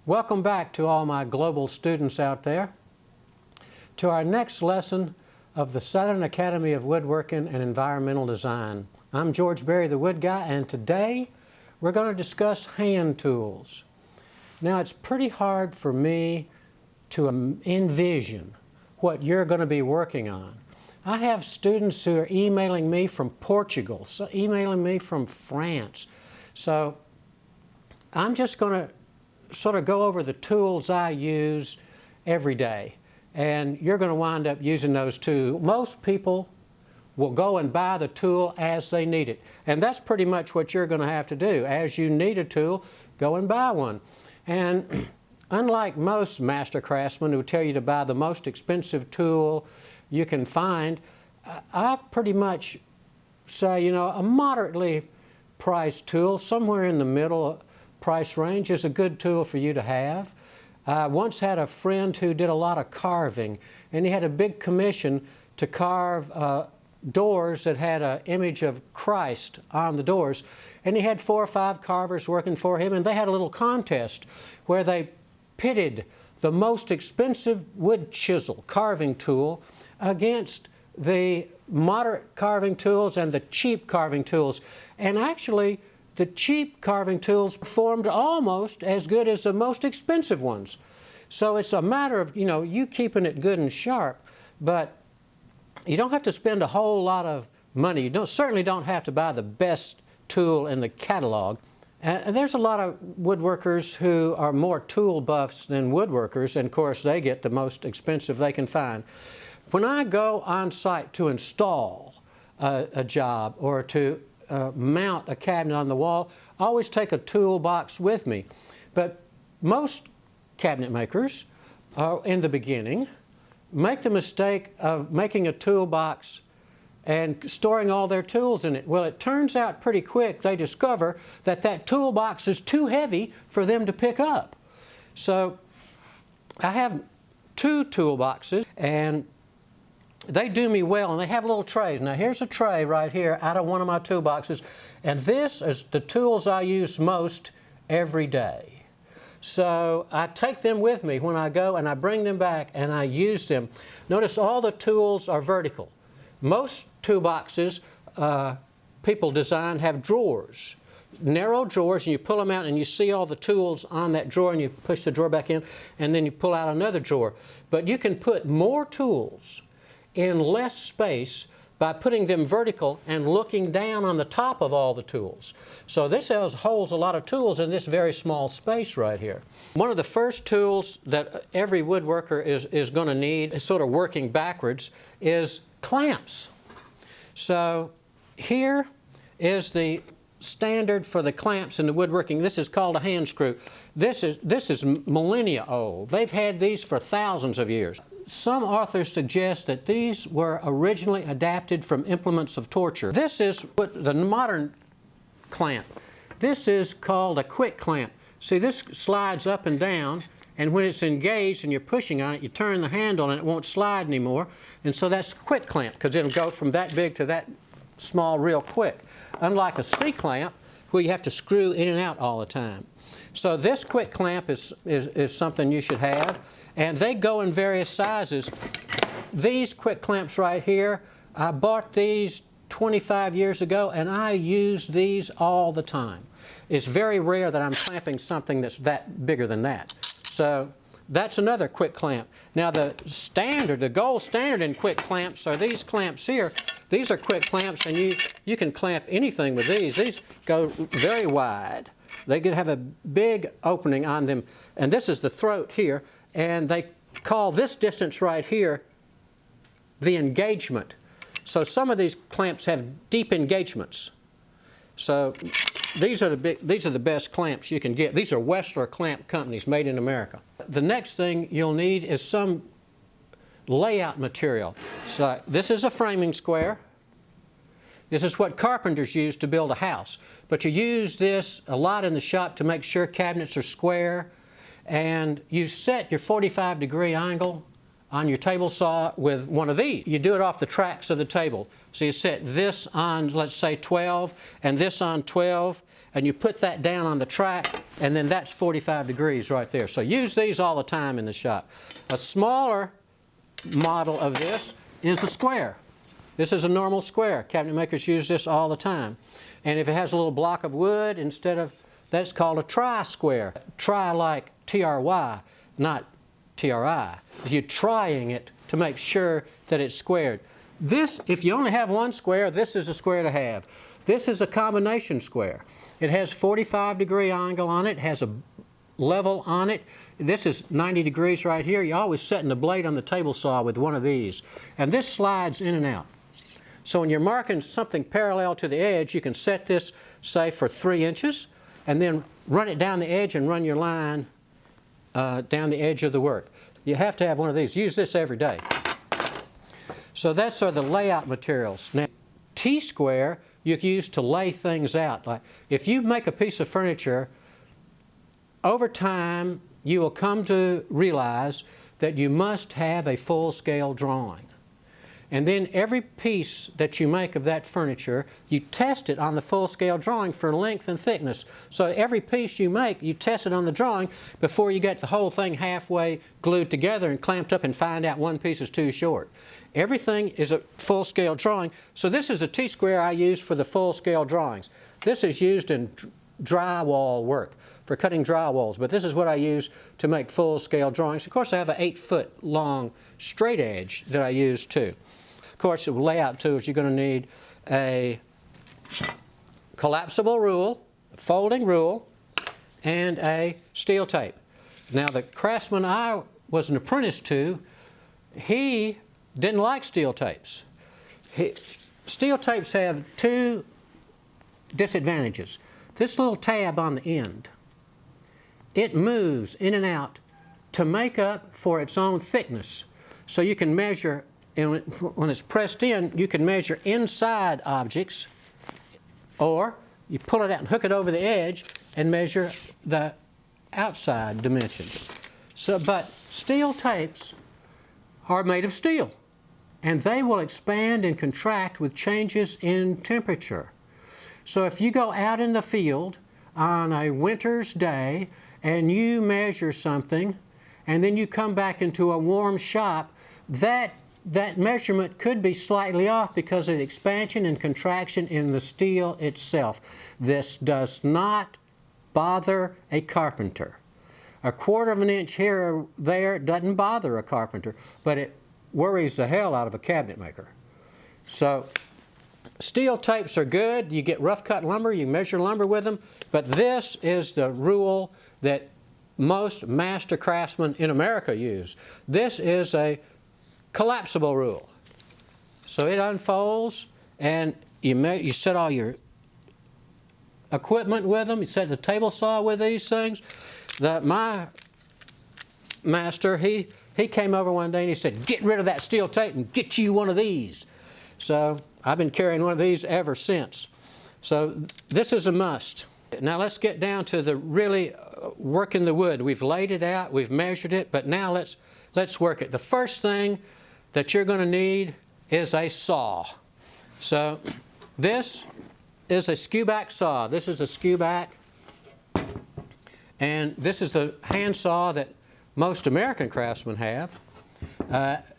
Welcome back to all my global students out there to our next lesson of the Southern Academy of Woodworking and Environmental Design. I'm George Berry, the Wood Guy, and today we're going to discuss hand tools. Now, it's pretty hard for me to envision what you're going to be working on. I have students who are emailing me from Portugal, emailing me from France. So I'm just going to sort of go over the tools I use every day, and you're going to wind up using those too. Most people will go and buy the tool as they need it, and that's pretty much what you're going to have to do. As you need a tool, go and buy one. And unlike most master craftsmen who tell you to buy the most expensive tool you can find, I pretty much say, you know, a moderately priced tool, somewhere in the middle price range, is a good tool for you to have. I once had a friend who did a lot of carving, and he had a big commission to carve doors that had an image of Christ on the doors. And he had 4 or 5 carvers working for him, and they had a little contest where they pitted the most expensive wood chisel carving tool against the moderate carving tools and the cheap carving tools. And actually, the cheap carving tools performed almost as good as the most expensive ones. So it's a matter of, you know, you keeping it good and sharp, but you don't have to spend a whole lot of money. You certainly don't have to buy the best tool in the catalog. And there's a lot of woodworkers who are more tool buffs than woodworkers, and of course they get the most expensive they can find. When I go on site to install a job or to mount a cabinet on the wall, I always take a toolbox with me. But most cabinet makers, in the beginning, make the mistake of making a toolbox and storing all their tools in it. Well, it turns out pretty quick they discover that that toolbox is too heavy for them to pick up. So I have 2 toolboxes, and they do me well, and they have little trays. Now here's a tray right here out of one of my toolboxes, and this is the tools I use most every day. So I take them with me when I go, and I bring them back and I use them. Notice all the tools are vertical. Most toolboxes people design have drawers, narrow drawers, and you pull them out and you see all the tools on that drawer, and you push the drawer back in, and then you pull out another drawer. But you can put more tools in less space by putting them vertical and looking down on the top of all the tools. So this holds a lot of tools in this very small space right here. One of the first tools that every woodworker is going to need, sort of working backwards, is clamps. So here is the standard for the clamps in the woodworking. This is called a hand screw. This is millennia old. They've had these for thousands of years. Some authors suggest that these were originally adapted from implements of torture. This is what the modern clamp. This is called a quick clamp. See, this slides up and down, and when it's engaged and you're pushing on it, you turn the handle and it won't slide anymore. And so that's quick clamp, because it'll go from that big to that small real quick. Unlike a C-clamp, where you have to screw in and out all the time. So this quick clamp is something you should have. And they go in various sizes. These quick clamps right here, I bought these 25 years ago, and I use these all the time. It's very rare that I'm clamping something that's that bigger than that. So that's another quick clamp. Now the gold standard in quick clamps are these clamps here. These are quick clamps, and you can clamp anything with these. These go very wide. They could have a big opening on them, and this is the throat here. And they call this distance right here the engagement. So some of these clamps have deep engagements. So these are the best clamps you can get. These are Wessler clamp companies made in America. The next thing you'll need is some layout material. So this is a framing square. This is what carpenters use to build a house. But you use this a lot in the shop to make sure cabinets are square. And you set your 45-degree angle on your table saw with one of these. You do it off the tracks of the table. So you set this on, let's say, 12, and this on 12, and you put that down on the track, and then that's 45 degrees right there. So use these all the time in the shop. A smaller model of this is a square. This is a normal square. Cabinet makers use this all the time. And if it has a little block of wood instead of, that's called a tri-square. Tri like T-R-Y, not T-R-I. You're trying it to make sure that it's squared. This, if you only have one square, this is a square to have. This is a combination square. It has 45-degree angle on it, has a level on it. This is 90 degrees right here. You're always setting the blade on the table saw with one of these. And this slides in and out. So when you're marking something parallel to the edge, you can set this, say, for 3 inches, and then run it down the edge and run your line down the edge of the work. You have to have one of these. Use this every day. So that's the layout materials. Now, T-square you can use to lay things out. Like if you make a piece of furniture, over time you will come to realize that you must have a full-scale drawing. And then every piece that you make of that furniture, you test it on the full-scale drawing for length and thickness. So every piece you make, you test it on the drawing before you get the whole thing halfway glued together and clamped up and find out one piece is too short. Everything is a full-scale drawing. So this is a T-square I use for the full-scale drawings. This is used in drywall work, for cutting drywalls, but this is what I use to make full-scale drawings. Of course, I have an 8-foot long straight edge that I use too. Of course, with layout tools, you're going to need a collapsible rule, a folding rule, and a steel tape. Now, the craftsman I was an apprentice to, he didn't like steel tapes. Steel tapes have 2 disadvantages. This little tab on the end, it moves in and out to make up for its own thickness. So you can measure, and when it's pressed in, you can measure inside objects, or you pull it out and hook it over the edge and measure the outside dimensions. So, but steel tapes are made of steel, and they will expand and contract with changes in temperature. So if you go out in the field on a winter's day and you measure something, and then you come back into a warm shop, that measurement could be slightly off because of the expansion and contraction in the steel itself. This does not bother a carpenter. A 1/4 of an inch here or there doesn't bother a carpenter, but it worries the hell out of a cabinet maker. So steel tapes are good. You get rough cut lumber, you measure lumber with them, but this is the rule that most master craftsmen in America use. This is a collapsible rule. So it unfolds, and you set all your equipment with them. You set the table saw with these things. My master, he came over one day and he said, "Get rid of that steel tape and get you one of these." So I've been carrying one of these ever since. So this is a must. Now let's get down to the really working the wood. We've laid it out, we've measured it, but now let's work it. The first thing that you're going to need is a saw. So this is a skew-back saw. This is a skew-back, and this is the hand saw that most American craftsmen have.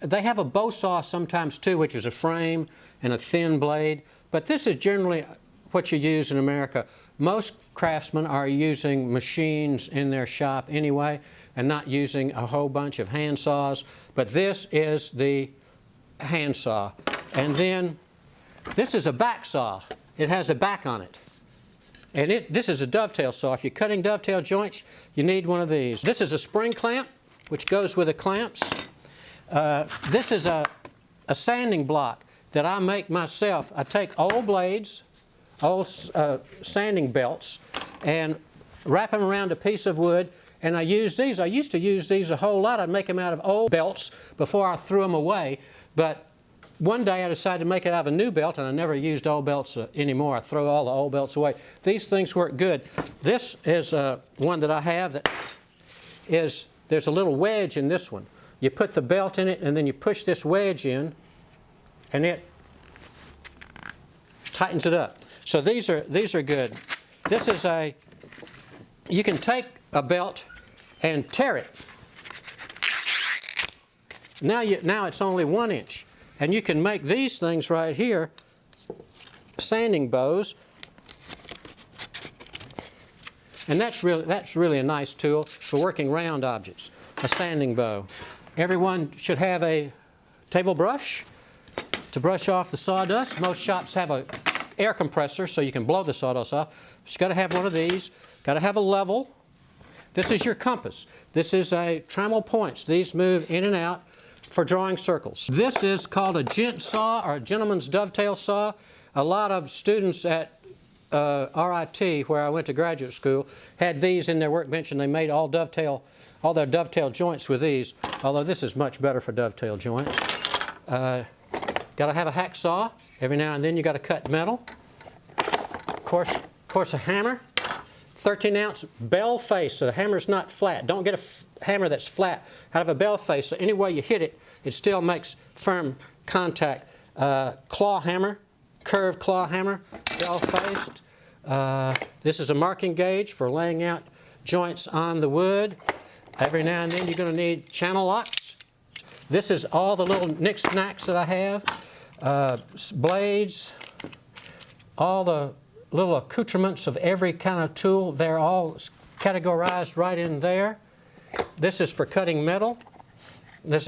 They have a bow saw sometimes too, which is a frame and a thin blade, but this is generally what you use in America. Most craftsmen are using machines in their shop anyway and not using a whole bunch of hand saws, but this is the hand saw. And then this is a back saw. It has a back on it. And this is a dovetail saw. If you're cutting dovetail joints, you need one of these. This is a spring clamp, which goes with the clamps. This is a sanding block that I make myself. I take old blades, old sanding belts, and wrap them around a piece of wood, and I use these. I used to use these a whole lot. I'd make them out of old belts before I threw them away, but one day I decided to make it out of a new belt, and I never used old belts anymore. I throw all the old belts away. These things work good. This is one that I have that is, there's a little wedge in this one. You put the belt in it, and then you push this wedge in, and it tightens it up. So these are good. This is a you can take a belt and tear it. Now it's only 1 inch. And you can make these things right here, sanding bows. And that's really a nice tool for working round objects, a sanding bow. Everyone should have a table brush to brush off the sawdust. Most shops have an air compressor so you can blow the sawdust off. But you've got to have one of these. Got to have a level. This is your compass. This is a trammel points. These move in and out for drawing circles. This is called a gent saw, or a gentleman's dovetail saw. A lot of students at RIT, where I went to graduate school, had these in their workbench, and they made all their dovetail joints with these, although this is much better for dovetail joints. Got to have a hacksaw. Every now and then you got to cut metal. Of course a hammer. 13-ounce bell face, so the hammer's not flat. Don't get a hammer that's flat out of a bell face, so any way you hit it, it still makes firm contact. Claw hammer, curved claw hammer, bell-faced. This is a marking gauge for laying out joints on the wood. Every now and then you're going to need channel locks. This is all the little knickknacks that I have. Blades, all the little accoutrements of every kind of tool. They're all categorized right in there. This is for cutting metal.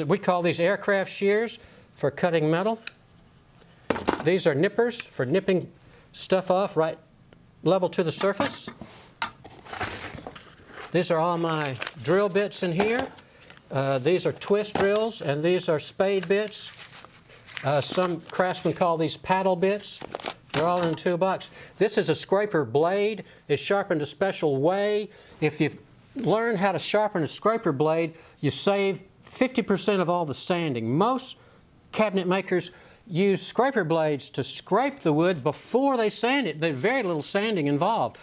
We call these aircraft shears for cutting metal. These are nippers for nipping stuff off right level to the surface. These are all my drill bits in here. These are twist drills, and these are spade bits. Some craftsmen call these paddle bits. They're all in a toolbox. This is a scraper blade. It's sharpened a special way. If you learn how to sharpen a scraper blade, you save 50% of all the sanding. Most cabinet makers use scraper blades to scrape the wood before they sand it. There's very little sanding involved.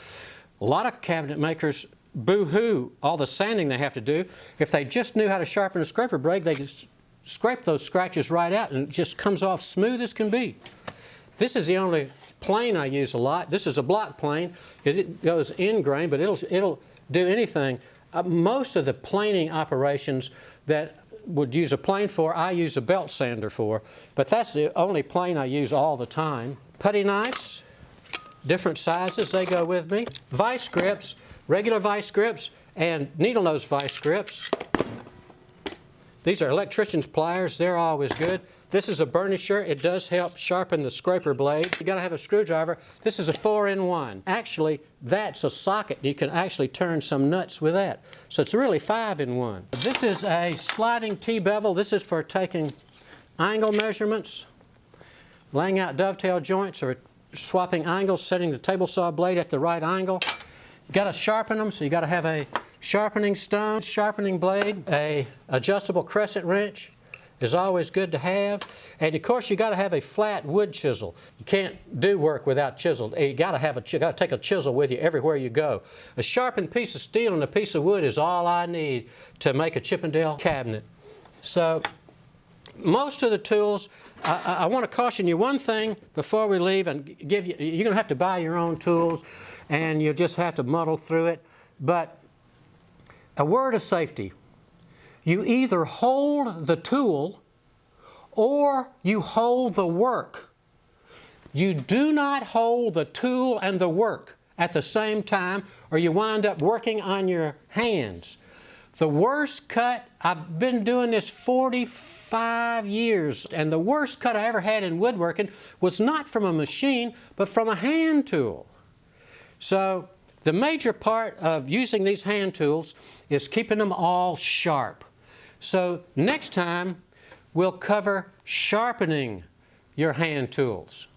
A lot of cabinet makers boo-hoo all the sanding they have to do. If they just knew how to sharpen a scraper blade, they could scrape those scratches right out and it just comes off smooth as can be. This is the only plane I use a lot. This is a block plane because it goes in grain, but it'll do anything. Most of the planing operations that would use a plane for, I use a belt sander for, but that's the only plane I use all the time. Putty knives, different sizes, they go with me. Vice grips, regular vice grips, and needle nose vice grips. These are electrician's pliers, they're always good. This is a burnisher. It does help sharpen the scraper blade. You got to have a screwdriver. This is a 4-in-1. Actually, that's a socket. You can actually turn some nuts with that. So it's really 5-in-1. This is a sliding T-bevel. This is for taking angle measurements, laying out dovetail joints, or swapping angles, setting the table saw blade at the right angle. You got to sharpen them, so you got to have a sharpening stone, sharpening blade, a adjustable crescent wrench is always good to have. And of course you got to have a flat wood chisel. You can't do work without chisel. You got to take a chisel with you everywhere you go. A sharpened piece of steel and a piece of wood is all I need to make a Chippendale cabinet. So most of the tools, I want to caution you one thing before we leave and give you, you're going to have to buy your own tools and you just have to muddle through it. But a word of safety. You either hold the tool or you hold the work. You do not hold the tool and the work at the same time or you wind up working on your hands. The worst cut, I've been doing this 45 years, and the worst cut I ever had in woodworking was not from a machine, but from a hand tool. So the major part of using these hand tools is keeping them all sharp. So next time, we'll cover sharpening your hand tools.